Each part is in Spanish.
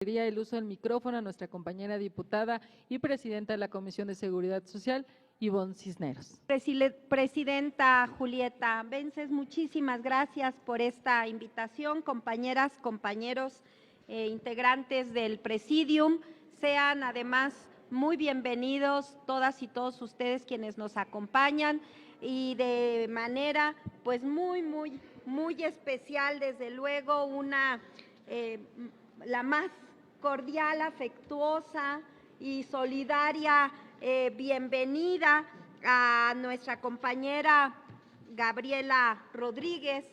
El uso del micrófono a nuestra compañera diputada y presidenta de la Comisión de Seguridad Social, Ivonne Cisneros. Presidenta Julieta Vences, muchísimas gracias por esta invitación. Compañeras, compañeros, integrantes del Presidium, sean además muy bienvenidos todas y todos ustedes quienes nos acompañan y de manera pues muy especial, desde luego, la más cordial, afectuosa y solidaria bienvenida a nuestra compañera Gabriela Rodríguez,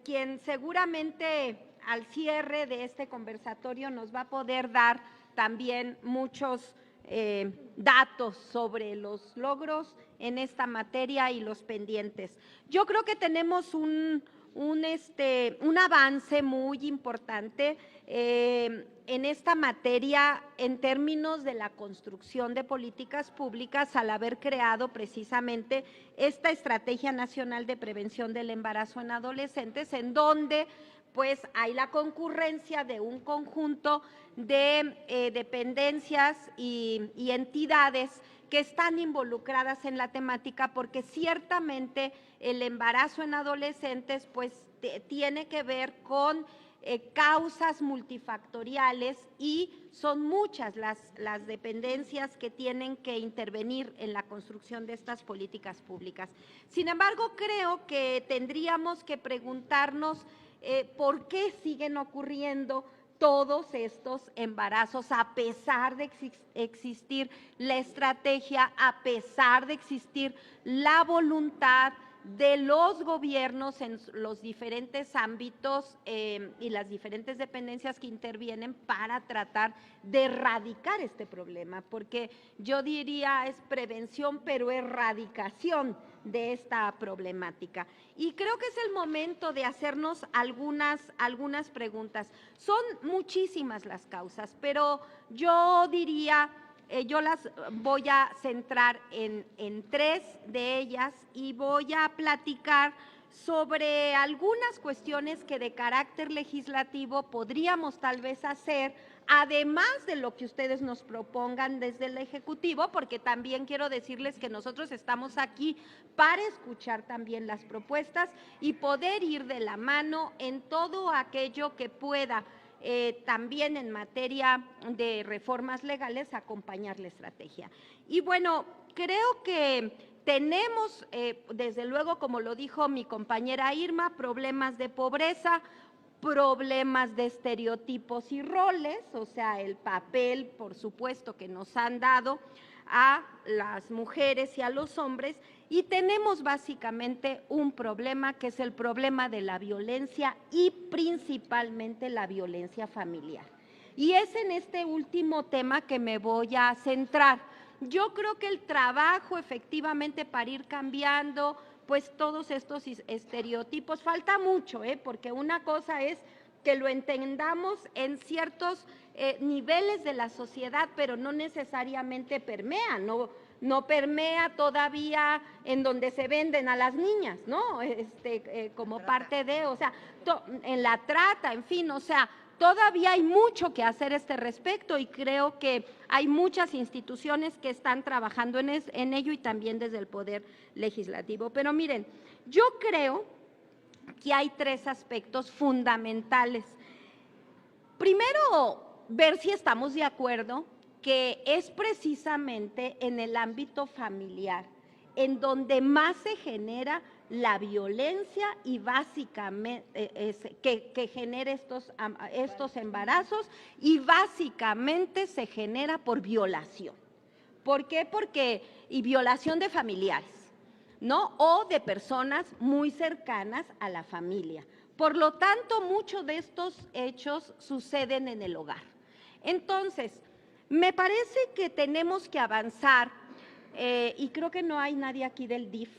quien seguramente al cierre de este conversatorio nos va a poder dar también muchos datos sobre los logros en esta materia y los pendientes. Yo creo que tenemos un avance muy importante en esta materia en términos de la construcción de políticas públicas al haber creado precisamente esta Estrategia Nacional de Prevención del Embarazo en Adolescentes, en donde pues hay la concurrencia de un conjunto de dependencias y entidades que están involucradas en la temática, porque ciertamente el embarazo en adolescentes pues tiene que ver con causas multifactoriales y son muchas las dependencias que tienen que intervenir en la construcción de estas políticas públicas. Sin embargo, creo que tendríamos que preguntarnos por qué siguen ocurriendo todos estos embarazos, a pesar de existir la estrategia, a pesar de existir la voluntad de los gobiernos en los diferentes ámbitos y las diferentes dependencias que intervienen para tratar de erradicar este problema, porque yo diría es prevención, pero erradicación de esta problemática. Y creo que es el momento de hacernos algunas preguntas. Son muchísimas las causas, pero yo diría, yo las voy a centrar en tres de ellas y voy a platicar sobre algunas cuestiones que de carácter legislativo podríamos tal vez hacer, además de lo que ustedes nos propongan desde el Ejecutivo, porque también quiero decirles que nosotros estamos aquí para escuchar también las propuestas y poder ir de la mano en todo aquello que pueda también en materia de reformas legales acompañar la estrategia. Y bueno, creo que tenemos, desde luego, como lo dijo mi compañera Irma, problemas de pobreza, problemas de estereotipos y roles, o sea, el papel, por supuesto, que nos han dado a las mujeres y a los hombres, y tenemos básicamente un problema que es el problema de la violencia y principalmente la violencia familiar. Y es en este último tema que me voy a centrar. Yo creo que el trabajo efectivamente para ir cambiando pues todos estos estereotipos, falta mucho, porque una cosa es que lo entendamos en ciertos niveles de la sociedad, pero no necesariamente permea, no permea todavía en donde se venden a las niñas, ¿no? Como parte de, o sea, en la trata, en fin, o sea, todavía hay mucho que hacer a este respecto y creo que hay muchas instituciones que están trabajando en ello y también desde el Poder Legislativo. Pero miren, yo creo que hay tres aspectos fundamentales. Primero, ver si estamos de acuerdo que es precisamente en el ámbito familiar en donde más se genera la violencia y básicamente que genera estos embarazos y básicamente se genera por violación. ¿Por qué? Y violación de familiares, ¿no? O de personas muy cercanas a la familia. Por lo tanto, muchos de estos hechos suceden en el hogar. Entonces, me parece que tenemos que avanzar, y creo que no hay nadie aquí del DIF.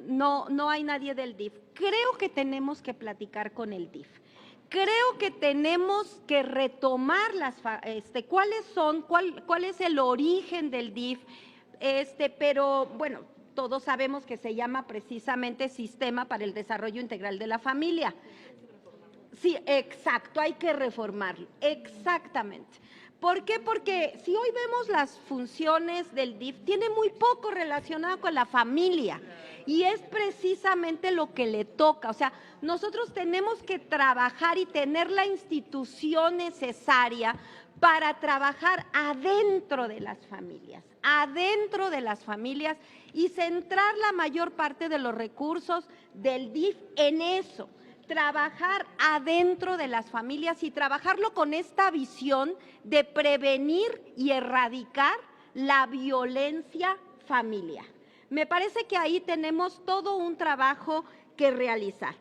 No hay nadie del DIF. Creo que tenemos que platicar con el DIF. Creo que tenemos que retomar cuál es el origen del DIF, pero bueno, todos sabemos que se llama precisamente Sistema para el Desarrollo Integral de la Familia. Sí, exacto, hay que reformarlo, exactamente. ¿Por qué? Porque si hoy vemos las funciones del DIF, tiene muy poco relacionado con la familia y es precisamente lo que le toca. O sea, nosotros tenemos que trabajar y tener la institución necesaria para trabajar adentro de las familias y centrar la mayor parte de los recursos del DIF en eso. Trabajar adentro de las familias y trabajarlo con esta visión de prevenir y erradicar la violencia familiar. Me parece que ahí tenemos todo un trabajo que realizar.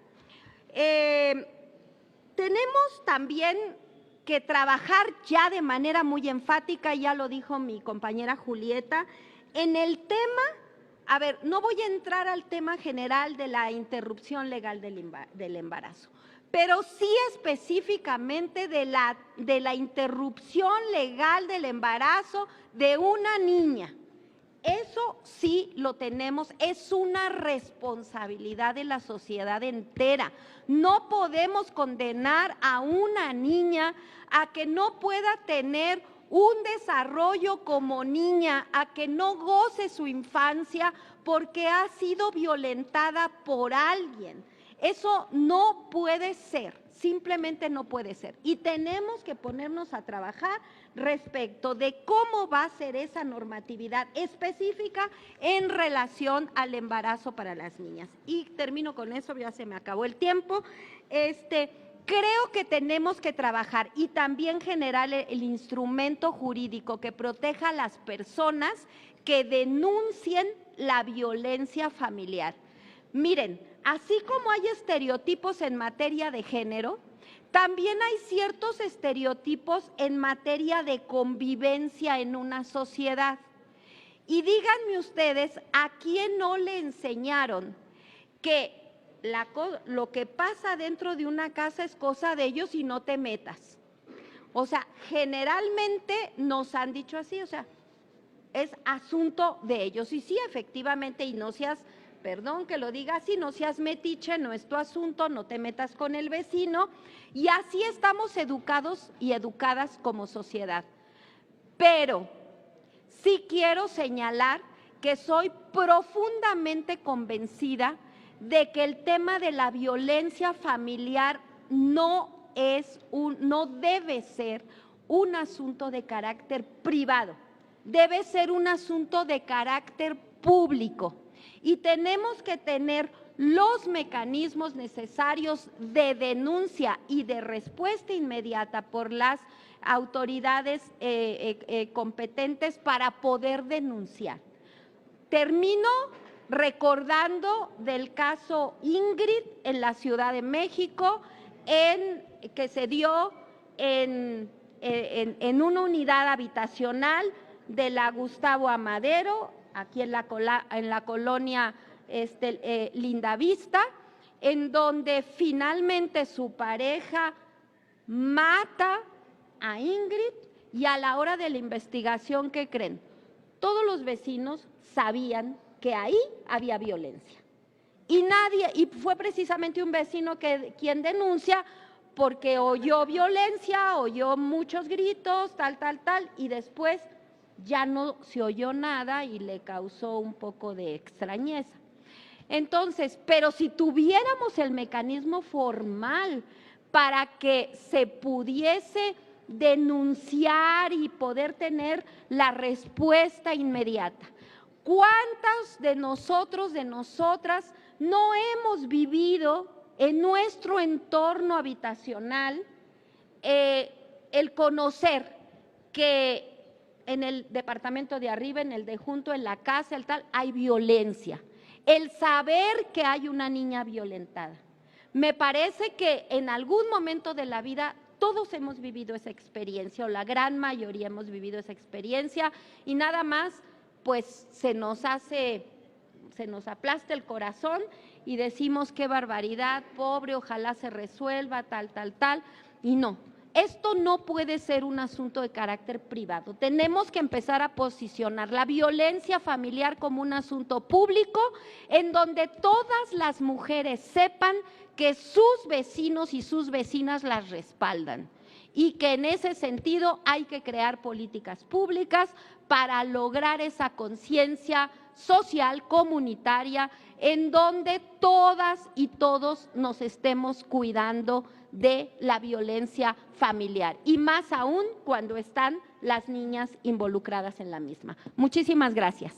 Tenemos también que trabajar ya de manera muy enfática, ya lo dijo mi compañera Julieta, en el tema. A ver, no voy a entrar al tema general de la interrupción legal del embarazo, pero sí específicamente de la interrupción legal del embarazo de una niña. Eso sí lo tenemos, es una responsabilidad de la sociedad entera. No podemos condenar a una niña a que no pueda tener un desarrollo como niña, a que no goce su infancia porque ha sido violentada por alguien. Eso no puede ser, simplemente no puede ser. Y tenemos que ponernos a trabajar respecto de cómo va a ser esa normatividad específica en relación al embarazo para las niñas. Y termino con eso, ya se me acabó el tiempo. Creo que tenemos que trabajar y también generar el instrumento jurídico que proteja a las personas que denuncien la violencia familiar. Miren, así como hay estereotipos en materia de género, también hay ciertos estereotipos en materia de convivencia en una sociedad. Y díganme ustedes, ¿a quién no le enseñaron que lo que pasa dentro de una casa es cosa de ellos y no te metas? O sea, generalmente nos han dicho así, o sea, es asunto de ellos. Y sí, efectivamente, y no seas, perdón que lo diga así, no seas metiche, no es tu asunto, no te metas con el vecino. Y así estamos educados y educadas como sociedad. Pero sí quiero señalar que soy profundamente convencida de que el tema de la violencia familiar no debe ser un asunto de carácter privado, debe ser un asunto de carácter público y tenemos que tener los mecanismos necesarios de denuncia y de respuesta inmediata por las autoridades competentes para poder denunciar. Termino recordando del caso Ingrid en la Ciudad de México, que se dio en una unidad habitacional de la Gustavo Amadero, aquí en la colonia Lindavista, en donde finalmente su pareja mata a Ingrid y a la hora de la investigación, ¿qué creen? Todos los vecinos sabían que ahí había violencia. Y fue precisamente un vecino quien denuncia porque oyó violencia, oyó muchos gritos, tal, y después ya no se oyó nada y le causó un poco de extrañeza. Entonces, pero si tuviéramos el mecanismo formal para que se pudiese denunciar y poder tener la respuesta inmediata. ¿Cuántos de nosotros, de nosotras, no hemos vivido en nuestro entorno habitacional el conocer que en el departamento de arriba, en el de junto, en la casa, el tal, hay violencia? El saber que hay una niña violentada. Me parece que en algún momento de la vida todos hemos vivido esa experiencia, o la gran mayoría hemos vivido esa experiencia, y nada más, pues se nos aplasta el corazón y decimos qué barbaridad, pobre, ojalá se resuelva, tal, y no. Esto no puede ser un asunto de carácter privado. Tenemos que empezar a posicionar la violencia familiar como un asunto público en donde todas las mujeres sepan que sus vecinos y sus vecinas las respaldan y que en ese sentido hay que crear políticas públicas para lograr esa conciencia social, comunitaria, en donde todas y todos nos estemos cuidando de la violencia familiar y más aún cuando están las niñas involucradas en la misma. Muchísimas gracias.